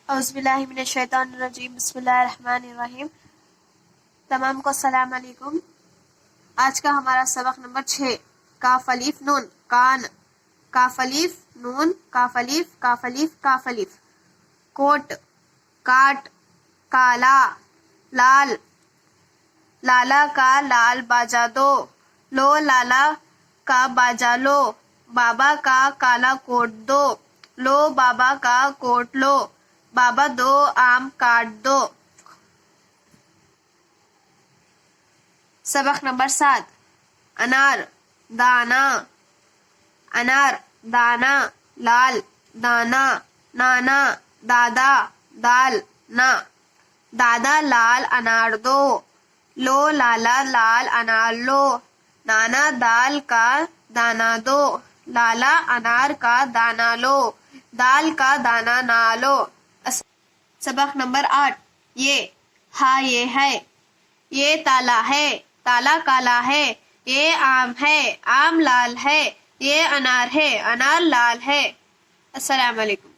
اعوذ باللہ من الشیطان الرجیم، بسم اللہ الرحمن الرحیم۔ تمام کو السلام علیکم۔ آج کا ہمارا سبق نمبر 6، کاف الف نون کان، کاف الف نون کاف الف کاف الف کاف الف، کوٹ کاٹ، کالا لال، لالا کا لال باجا دو، لو لالا کا باجا لو، بابا کا کالا کوٹ دو، لو بابا کا کوٹ لو، بابا دو آم کاٹ دو۔ سبق نمبر 7، انار دانا، انار دانا، لال دانا، نانا دادا، دال نا، دادا لال انار دو، لو لالا لال انار لو، نانا دال کا دانا دو، لالا انار کا دانا لو، دال کا دانا نہ لو۔ سبق نمبر 8، یہ ہاں یہ ہے، یہ تالا ہے، تالا کالا ہے، یہ آم ہے، آم لال ہے، یہ انار ہے، انار لال ہے۔ السلام علیکم۔